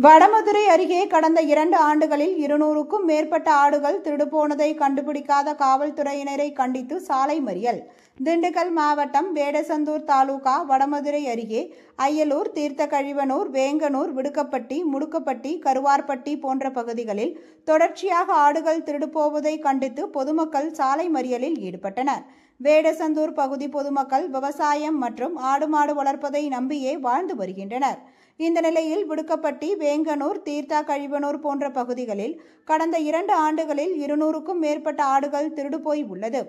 வடமதுரை அருகே கடந்த 2 ஆண்டுகளில் 200க்கும் மேற்பட்ட ஆடுகள் திருடுபோனதை கண்டுபிடிக்காத காவல்துறையினரை கண்டித்து சாலை மறியல். திண்டுக்கல் மாவட்டம் வேடசந்தூர் தாலுகா வடமதுரை அருகே அய்யலூர், தீர்த்தக்கழிவனூர், வேங்கனூர், விடுக்கப்பட்டி, முடுக்கப்பட்டி, கருவார்பட்டி போன்ற பகுதிகளில் தொடர்ச்சியாக ஆடுகள் திருடுபோவதை கண்டித்து பொதுமக்கள் சாலை மறியலில் ஈடுபட்டனர். வேடசந்தூர் பகுதி பொதுமக்கள் விவசாயம் மற்றும் ஆடு மாடு வளர்ப்பதை நம்பியே வாழ்ந்து வருகின்றனர். இந்த நிலையில் விடுக்கப்பட்டி, வேங்கனூர், தீர்த்தக்கழிவனூர் போன்ற பகுதிகளில் கடந்த 2 ஆண்டுகளில் 200க்கும் மேற்பட்ட ஆடுகள் திருடு போய் உள்ளது.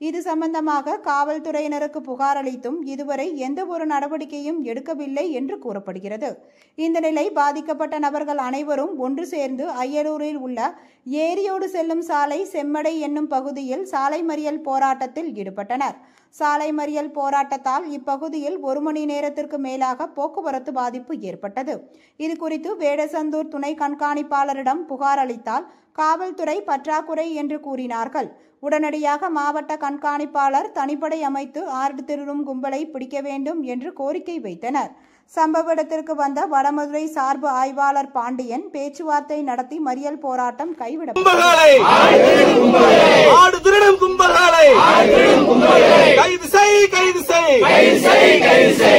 இது சம்பந்தமாக காவல்துறையினருக்கு புகார் அளித்தும் இதுவரை எந்த ஒரு நடவடிக்கையும் எடுக்கவில்லை என்று கூறப்படுகிறது. இந்த நிலை பாதிக்கப்பட்ட நபர்கள் அனைவரும் ஒன்று சேர்ந்து அய்யலூரில் உள்ள ஏரியோடு செல்லும் சாலை செம்மடை என்னும் பகுதியில் சாலை மறியல் போராட்டத்தில் ஈடுபட்டனர். சாலை மறியல் போராட்டத்தால் இப்பகுதியில் 1 மணி நேரத்திற்கு மேலாக போக்குவரத்து பாதிப்பு ஏற்பட்டது. இதுகுறித்து வேடசந்தூர் துணை கண்காணிப்பாளரிடம் புகார் அளித்தால் காவல்துறை பற்றாக்குறை என்று கூறினார்கள். உடனடியாக மாவட்ட கண்காணிப்பாளர் தனிப்படை அமைத்து ஆடு திருடும் கும்பலை பிடிக்க வேண்டும் என்று கோரிக்கை வைத்தனர். சம்பவ இடத்திற்கு வந்த வடமதுரை சார்பு ஆய்வாளர் பாண்டியன் பேச்சுவார்த்தை நடத்தி மறியல் போராட்டம் கைவிடப்பட்டது.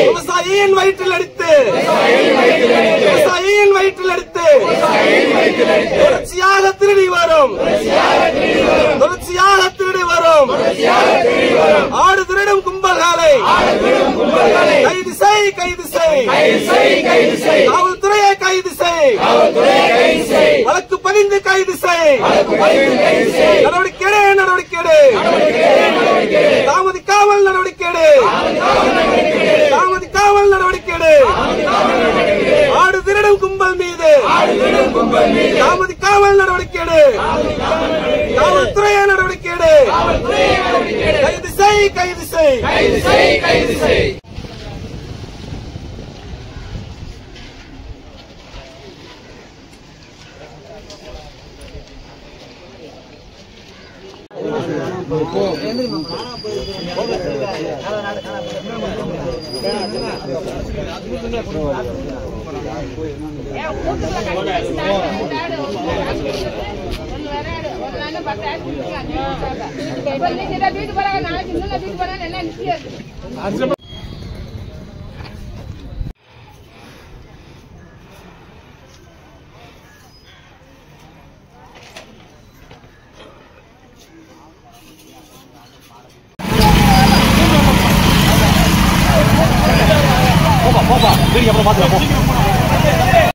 விவசாயியின் வயிற்றில் அடித்து தொடர்ச்சியாக திருடி வரும் ஆடு திருடும் கும்பல்களை கைது செய் காவல்துறையை கைது செய் வழக்கு பதிந்து கைது செய் நடவடிக்கை தாமதிக்காமல் நடவடிக்கை ஆடு திருடும் கும்பல் மீது தாமதிக்காமல் நடவடிக்கை காவல்துறையை நடவடிக்கை கைது செய் போப்பா, அப்புறம் பார்த்துக்கலாம்.